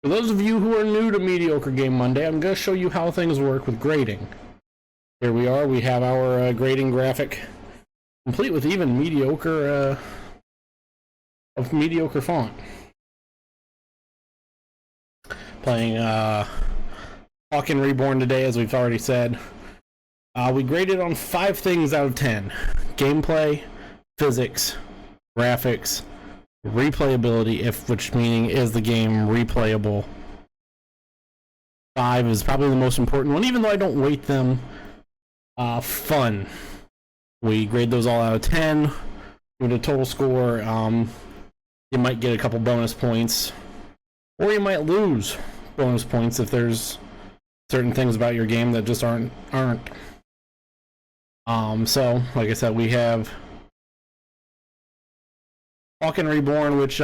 For those of you who are new to Mediocre Game Monday, I'm going to show you how things work with grading. Here we are, we have our grading graphic, complete with even mediocre font. Playing Hawken Reborn today, as we've already said. We graded on 5 things out of 10. Gameplay, physics, graphics, replayability, which meaning is the game replayable. 5 is probably the most important one, even though I don't weight them. Fun. We grade those all out of 10. With a total score, you might get a couple bonus points, or you might lose bonus points if there's certain things about your game that just aren't. So, like I said, we have Hawken Reborn, which,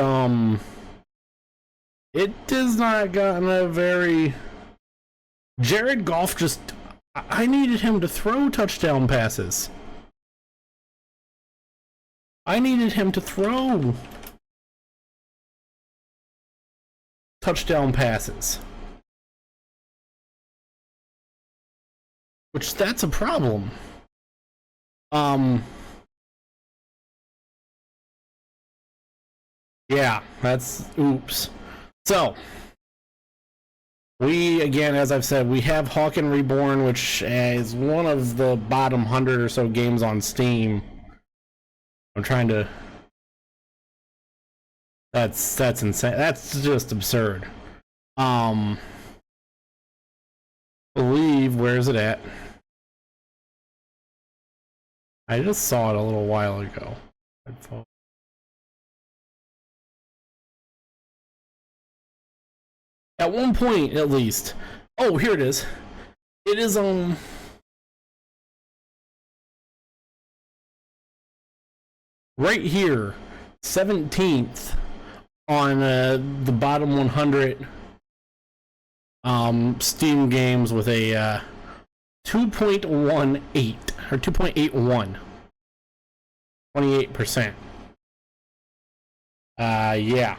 it has not gotten a very... Jared Goff just... I needed him to throw touchdown passes. I needed him to throw touchdown passes. Which, that's a problem. Yeah, that's oops. So, we, again, as I've said, we have Hawken Reborn, which is one of the bottom 100 or so games on Steam. I'm trying to... That's insane. That's just absurd. Believe, where is it at? I just saw it a little while ago. At one point, at least. Oh, here it is. It is right here, 17th on the bottom 100 Steam games with a 2.18 or 2.81, 28%. Yeah.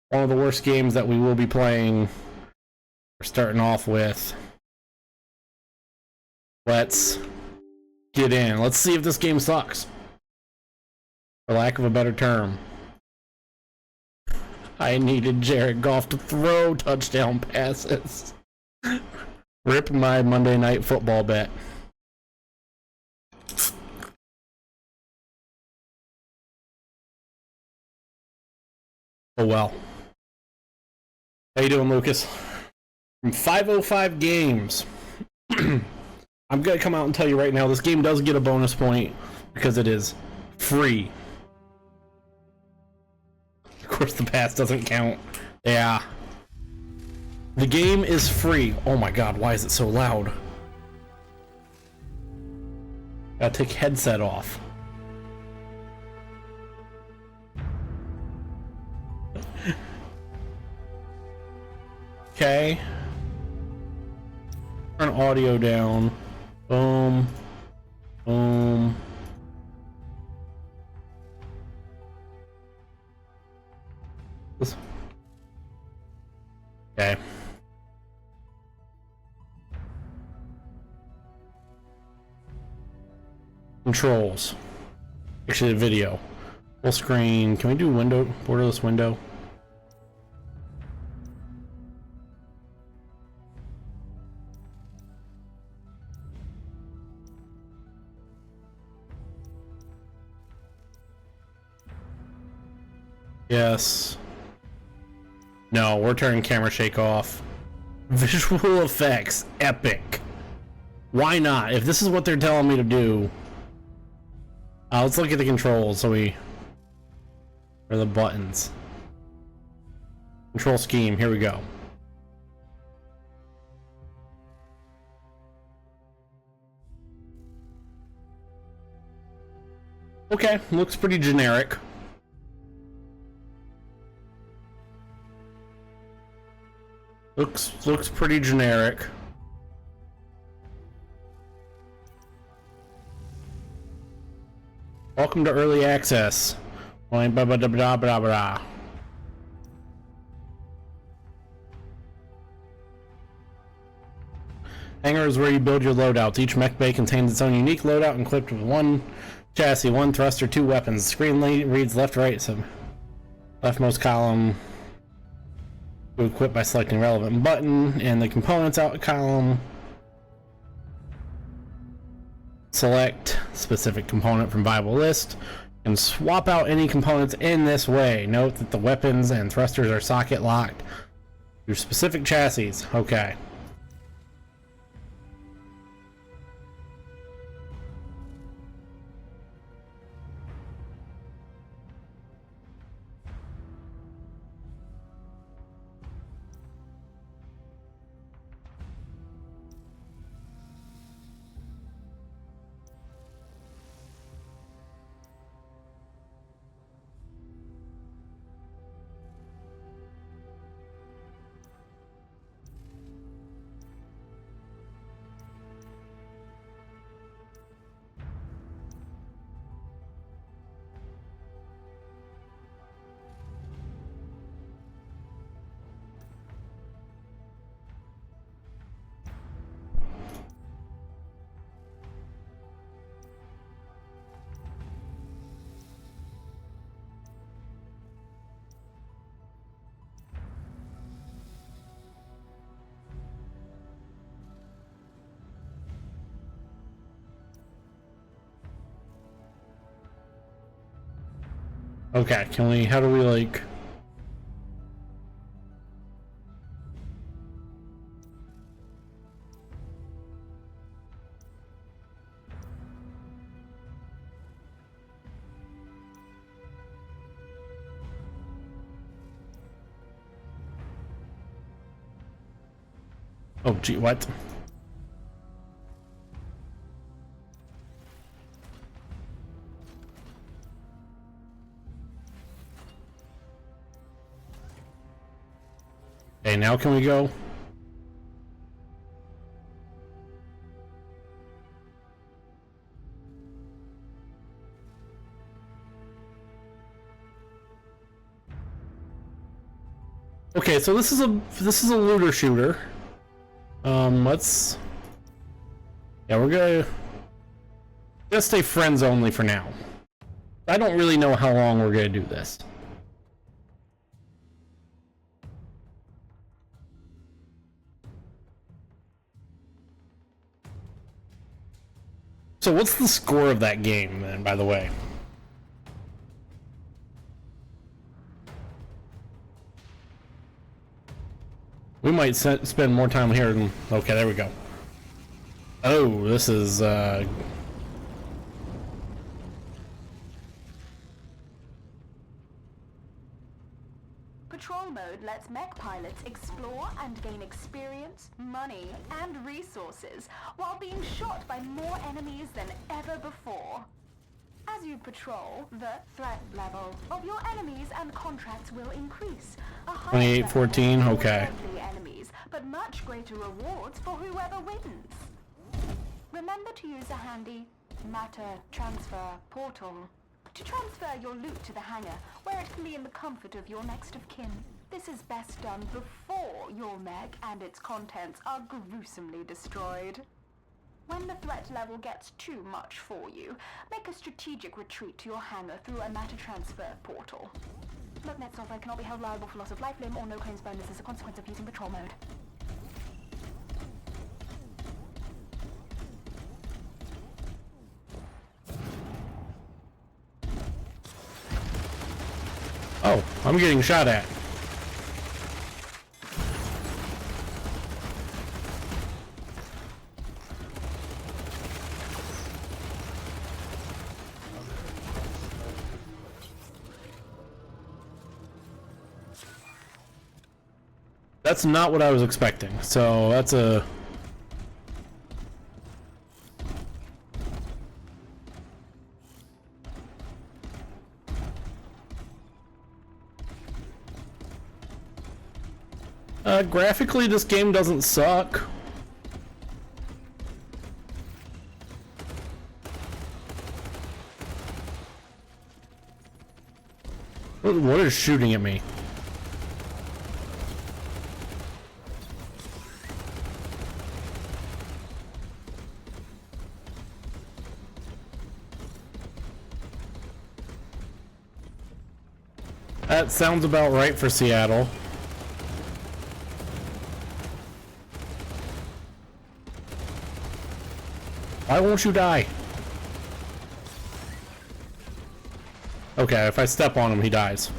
One of the worst games that we will be playing. We're starting off with. Let's get in. Let's see if this game sucks. For lack of a better term. I needed Jared Goff to throw touchdown passes. Rip my Monday Night Football bet. Oh well. How you doing, Lucas? From 505 Games. I'm gonna come out and tell you right now, this game does get a bonus point because it is free. Of course, the pass doesn't count. Yeah. The game is free. Oh my god, why is it so loud? Gotta take headset off. Okay. Turn audio down. Boom. Boom. Okay. Controls. Actually, the video. Full screen. Can we do window? Borderless window? Yes. No, we're turning camera shake off. Visual effects, epic. Why not? If this is what they're telling me to do. Let's look at the controls. Or the buttons. Control scheme, here we go. Okay, looks pretty generic. Looks pretty generic. Welcome to early access. Blah, blah, blah, blah, blah, blah. Hangar is where you build your loadouts. Each mech bay contains its own unique loadout equipped with one chassis, one thruster, 2 weapons. The screen reads left, right, so leftmost column to equip by selecting relevant button, and the components out column. Select specific component from viable list and swap out any components in this way. Note that the weapons and thrusters are socket locked to specific chassis. Okay. Okay, can we, how do we like... Oh gee, what? Okay, now can we go? Okay, so this is a looter shooter. Let's... Yeah, we're gonna stay friends only for now. I don't really know how long we're gonna do this. So what's the score of that game, then, by the way? We might spend more time here than... Okay, there we go. Oh, this is, Patrol mode lets mech pilots explore and gain experience, money, and resources while being shot by more enemies than ever before. As you patrol, the threat level of your enemies and contracts will increase. 28-14, okay. Enemies, but much greater rewards for whoever wins. Remember to use a handy matter transfer portal to transfer your loot to the hangar, where it can be in the comfort of your next of kin. This is best done before your mech and its contents are gruesomely destroyed. When the threat level gets too much for you, make a strategic retreat to your hangar through a matter transfer portal. MechNet software cannot be held liable for loss of life, limb, or no claims bonus as a consequence of using patrol mode. Oh, I'm getting shot at. That's not what I was expecting, so that's a... graphically, this game doesn't suck. What is shooting at me? That sounds about right for Seattle. Why won't you die? Okay, if I step on him, he dies.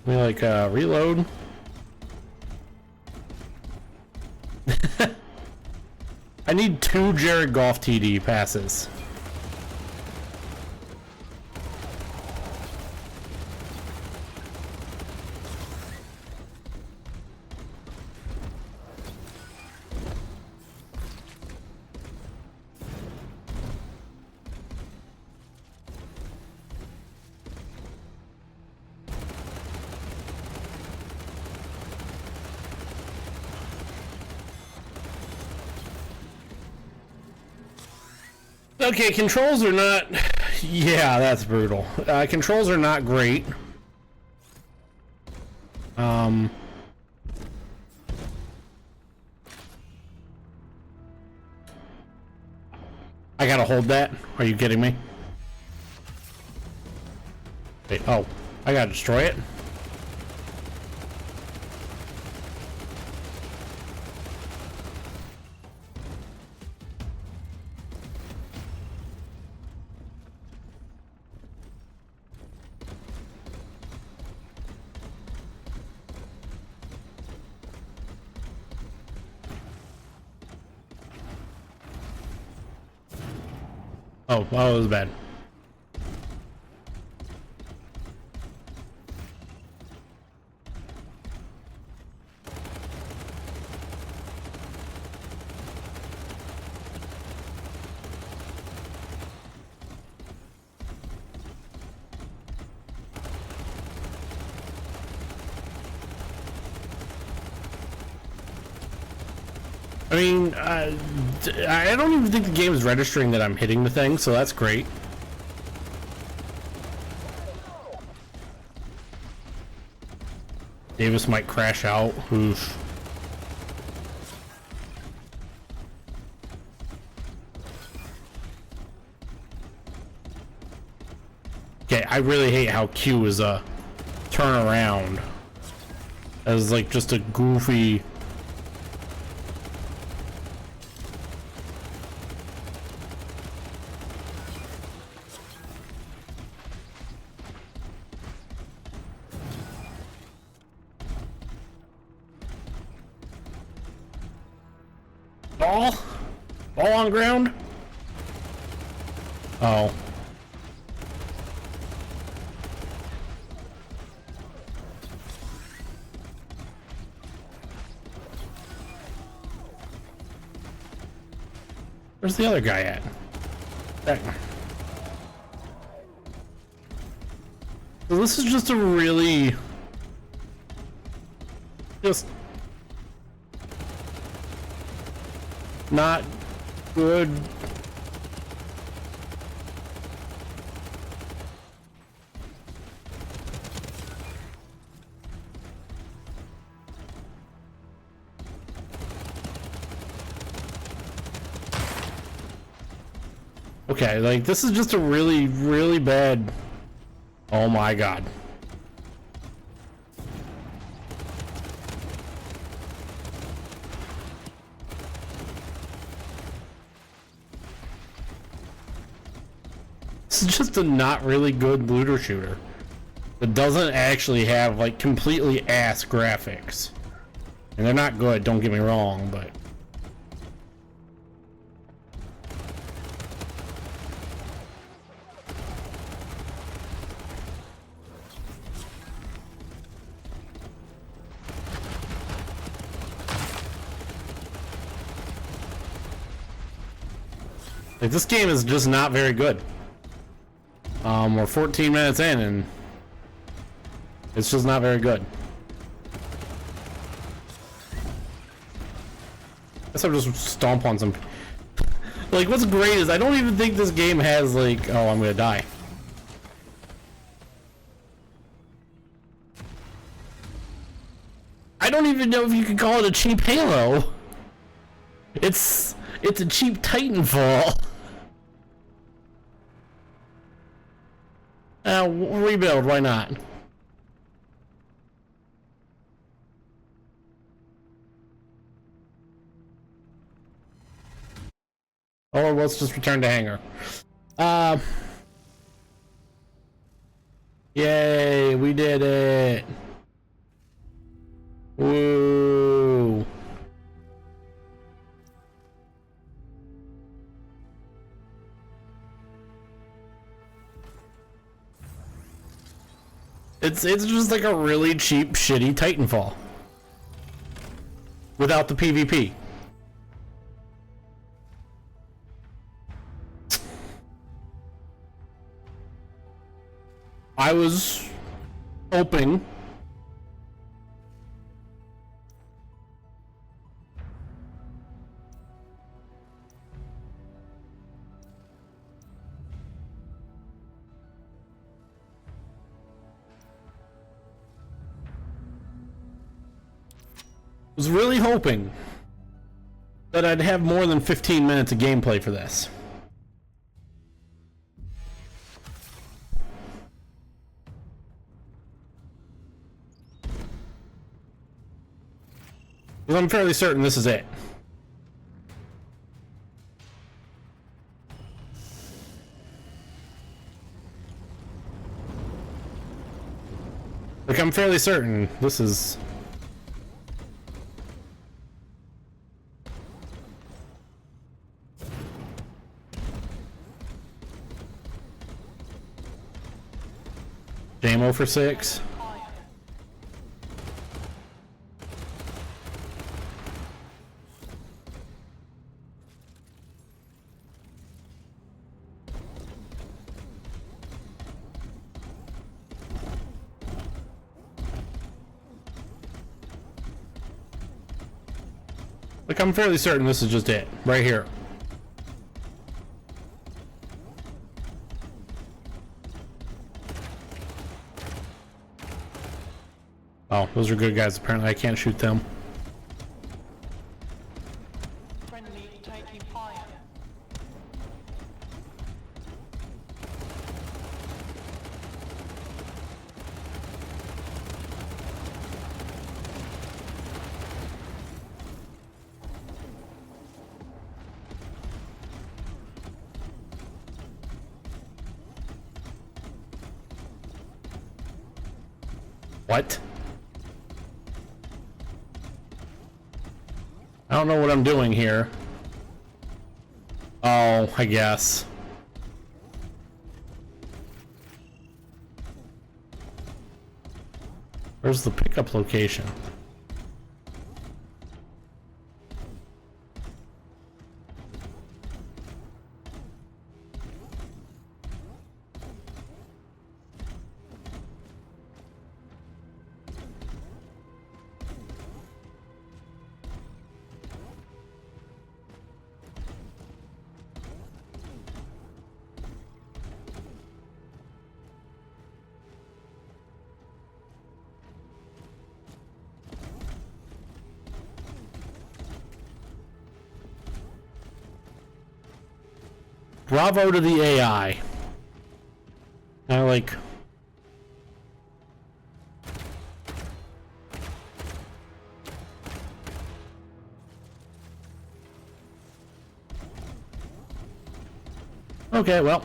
We like reload. I need 2 Jared Goff TD passes. Okay, controls are not... Yeah, that's brutal. Controls are not great. I gotta hold that? Are you kidding me? Wait, oh. I gotta destroy it? Oh, it was bad. I mean, I don't even think the game is registering that I'm hitting the thing, so that's great. Davis might crash out. Oof. Okay, I really hate how Q is a turnaround as like just a goofy. Ball on ground. Oh. Where's the other guy at? That. So this is just a really just not good. Okay, like this is just a really, really bad. Oh my god. This is just a not really good looter shooter. It doesn't actually have like completely ass graphics. And they're not good, don't get me wrong, but like, this game is just not very good. We're 14 minutes in and it's just not very good. Guess I'll just stomp on some. Like, what's great is I don't even think this game has like, oh, I'm gonna die. I don't even even know if you could call it a cheap Halo. It's a cheap Titanfall. Rebuild, why not? Or let's just return to hangar. Yay, we did it. Woo. It's just like a really cheap, shitty Titanfall. Without the PvP. I was hoping really hoping that I'd have more than 15 minutes of gameplay for this. Because I'm fairly certain this is it. Like, I'm fairly certain this is... Damo for 6. Like, I'm fairly certain this is just it, right here. Oh, those are good guys. Apparently I can't shoot them. Friendly taking fire. What? I don't know what I'm doing here. Oh, I guess. Where's the pickup location? Bravo to the AI. I like... Okay, well...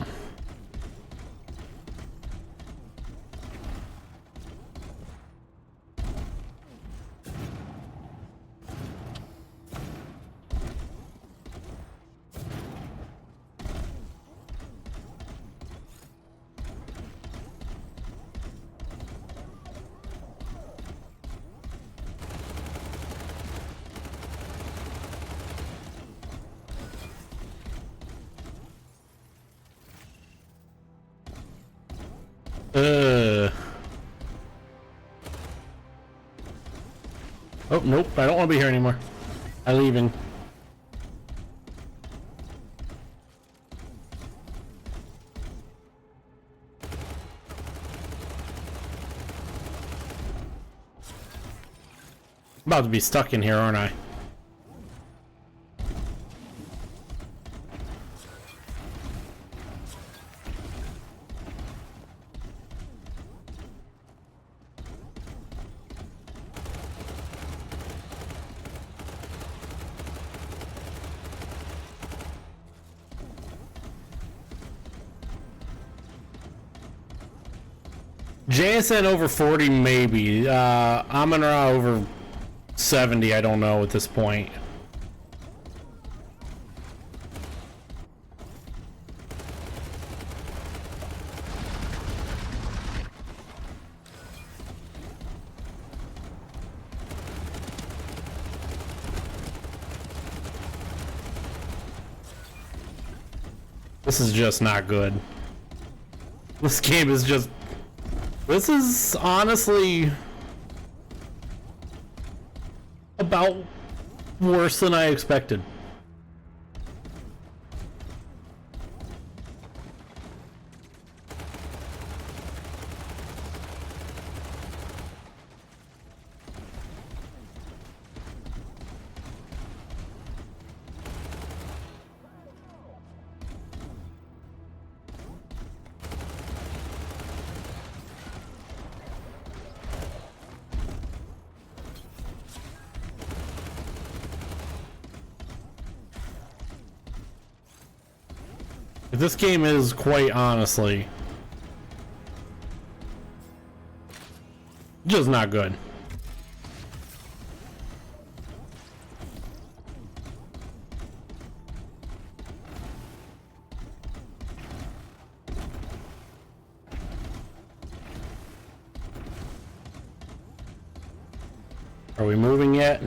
Oh, nope, I don't want to be here anymore. I'm leaving. About to be stuck in here, aren't I? JSN over 40, maybe. Amon-Ra over 70, I don't know at this point. This is just not good. This game is just... This is honestly about worse than I expected. This game is quite honestly just not good. Are we moving yet?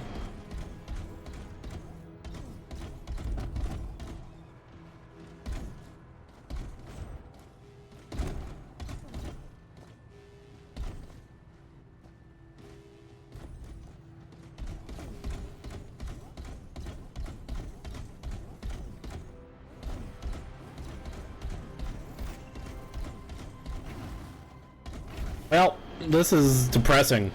Well, this is depressing.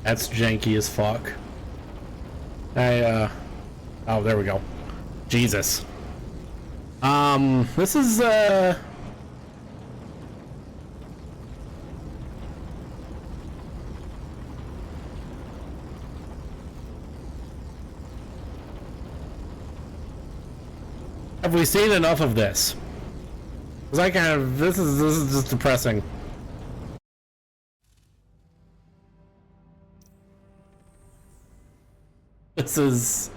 That's janky as fuck. Oh, there we go. Jesus. This is, have we seen enough of this? 'Cause I kind of, this is just depressing. This is...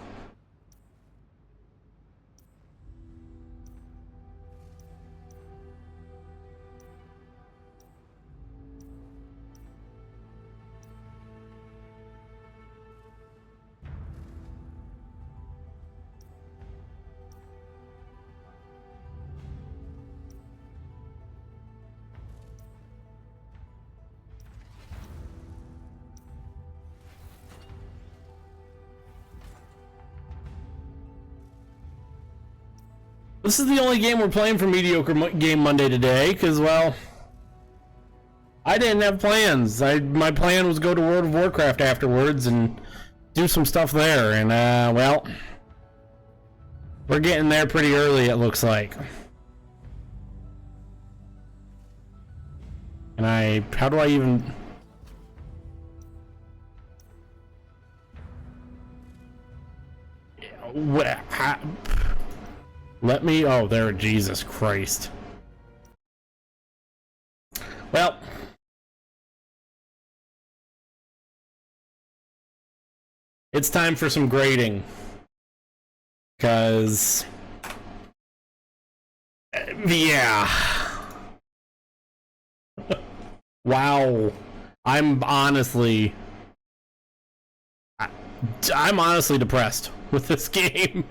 This is the only game we're playing for Mediocre Game Monday today, because, well, I didn't have plans. My plan was go to World of Warcraft afterwards and do some stuff there, and, well, we're getting there pretty early, it looks like. And how do I even... Let me... Oh, there... Jesus Christ. Well... It's time for some grading. Because, yeah. Wow. I'm honestly depressed with this game.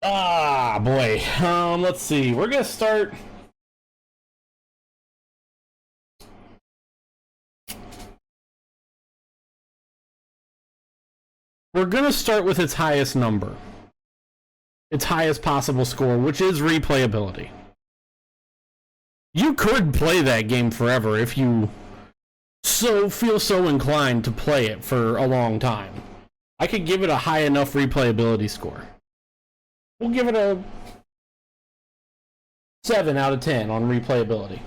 Ah, boy. Let's see. We're gonna start. We're gonna start with its highest number, its highest possible score, which is replayability. You could play that game forever if you feel so inclined to play it for a long time. I could give it a high enough replayability score. We'll give it a 7 out of 10 on replayability.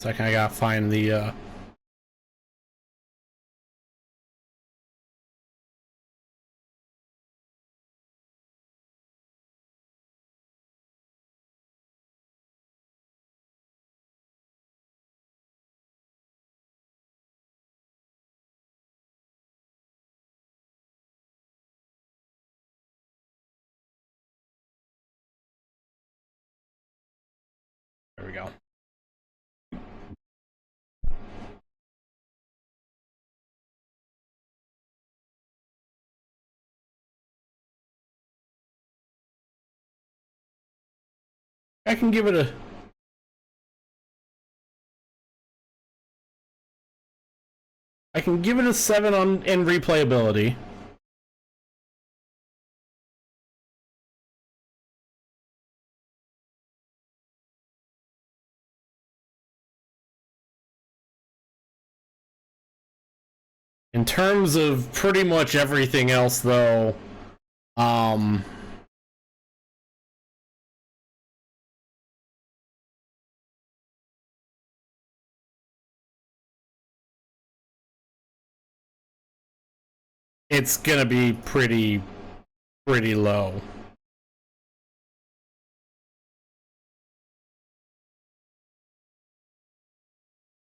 Second, I gotta find the there we go. I can give it a I can give it a 7 in replayability. In terms of pretty much everything else, though, it's gonna be pretty low.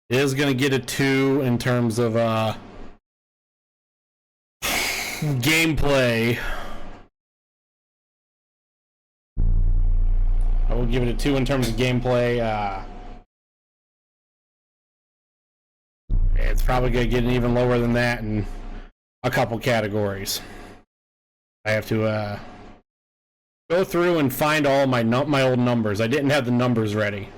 It is gonna get a 2 in terms of gameplay. I will give it a 2 in terms of gameplay. It's probably gonna get even lower than that in a couple categories. I have to go through and find all my old numbers. I didn't have the numbers ready.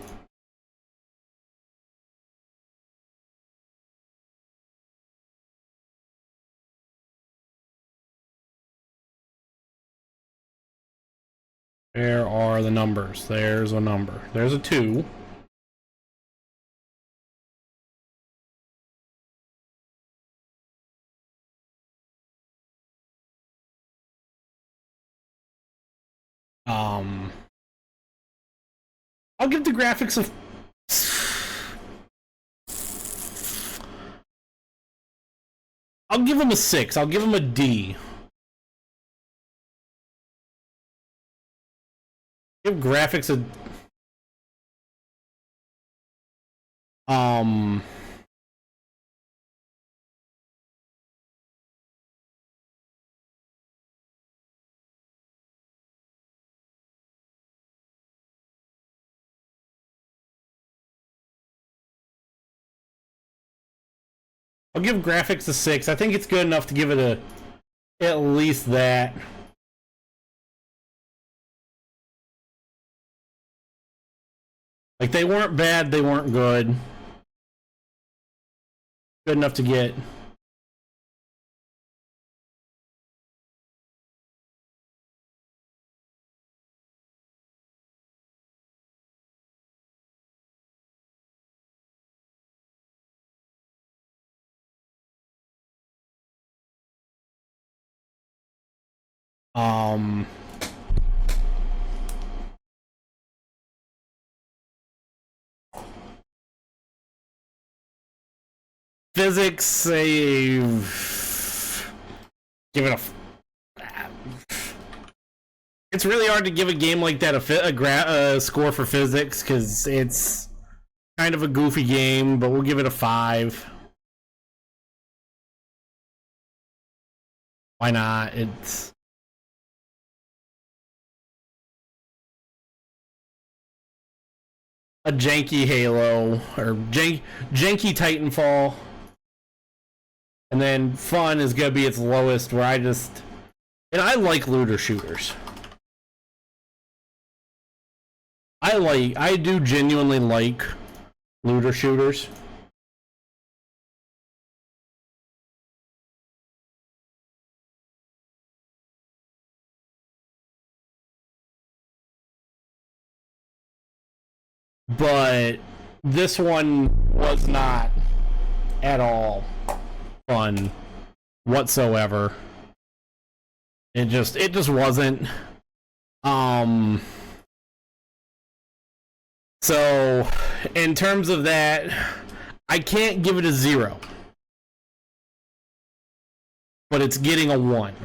Where are the numbers? There's a number. There's a 2. I'll give the graphics a. I'll give them a 6. I'll give them a D. Give graphics a. I'll give graphics a 6. I think it's good enough to give it a at least that. Like, they weren't bad, they weren't good. Good enough to get. Um, physics, give it a. It's really hard to give a game like that a score for physics because it's kind of a goofy game, but we'll give it a 5. Why not? It's a janky Halo or janky Titanfall, and then fun is gonna be its lowest. Where I like looter shooters. I do genuinely like looter shooters. But this one was not at all fun whatsoever. It just wasn't. So in terms of that, I can't give it a 0. But it's getting a 1.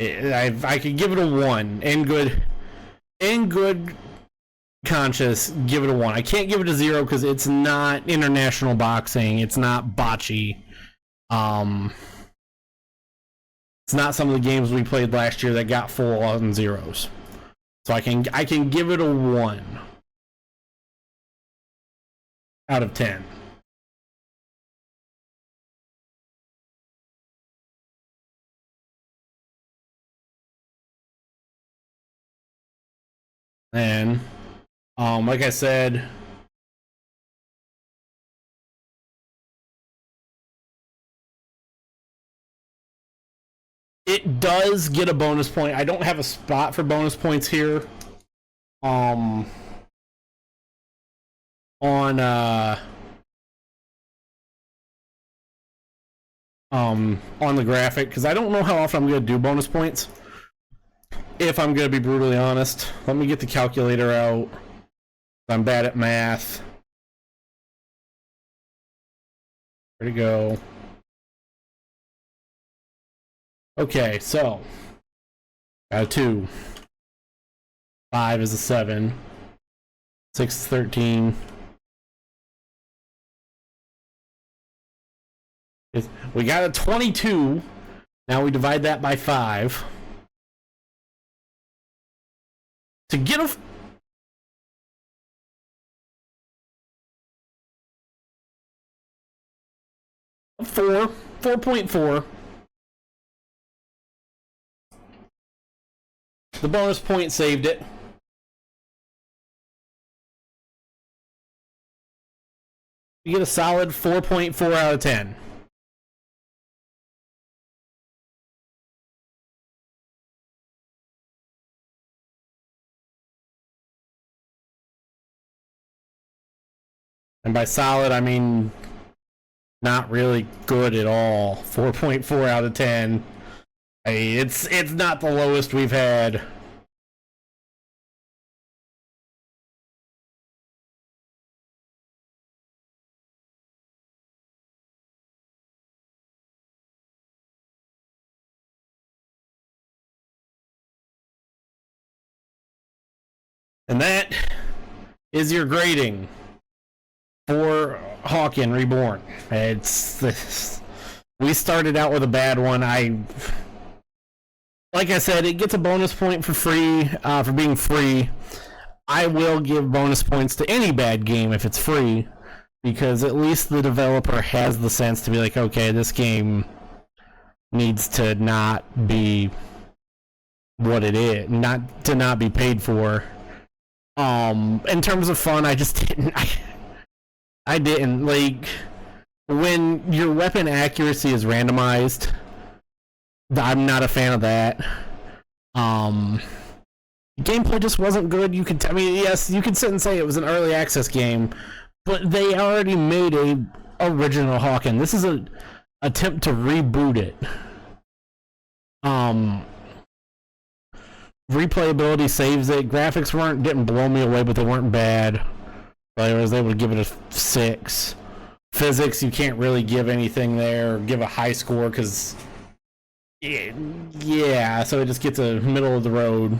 I could give it a 1 in good conscience. Give it a 1. I can't give it a 0 because it's not international boxing. It's not bocce. It's not some of the games we played last year that got full on zeros. So I can give it a 1 out of 10. And like I said, it does get a bonus point. I don't have a spot for bonus points here. On the graphic because I don't know how often I'm going to do bonus points. If I'm going to be brutally honest, let me get the calculator out. I'm bad at math. Where'd it go? Okay, so got a 2. 5 is a 7. 6 is 13. We got a 22. Now we divide that by 5. To get a 4.4. The bonus point saved it. You get a solid 4.4 out of 10. And by solid, I mean not really good at all. 4.4 out of 10. Hey, it's not the lowest we've had. And that is your grading for Hawken Reborn. We started out with a bad one. Like I said, it gets a bonus point for free, for being free. I will give bonus points to any bad game if it's free, because at least the developer has the sense to be like, okay, this game needs to not be what it is, not be paid for. In terms of fun, I just didn't. I didn't like when your weapon accuracy is randomized. I'm not a fan of that. Gameplay just wasn't good. Yes, you could sit and say it was an early access game, but they already made original Hawken. This is a attempt to reboot it. Replayability saves it. Graphics didn't blow me away, but they weren't bad. So I was able to give it a 6. Physics, you can't really give anything there, give a high score, because yeah, so it just gets a middle of the road.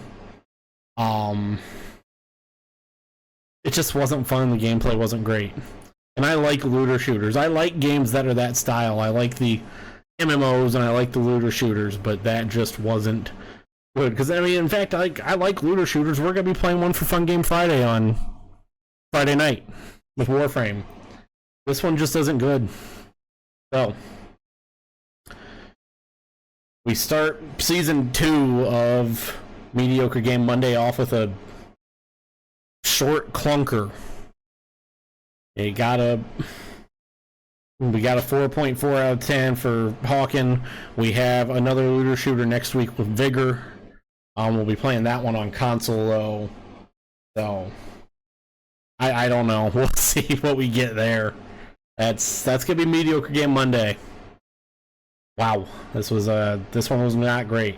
It just wasn't fun. The gameplay wasn't great, and I like looter shooters. I like games that are that style. I like the MMOs and I like the looter shooters, but that just wasn't good. Because I mean, in fact, I like looter shooters. We're gonna be playing one for Fun Game Friday on Friday night with Warframe. This one just isn't good. So we start season 2 of Mediocre Game Monday off with a short clunker. We got a 4.4 out of 10 for Hawken. We have another looter shooter next week with Vigor. We'll be playing that one on console though. So I don't know. We'll see what we get there. That's gonna be Mediocre Game Monday. Wow, this one was not great.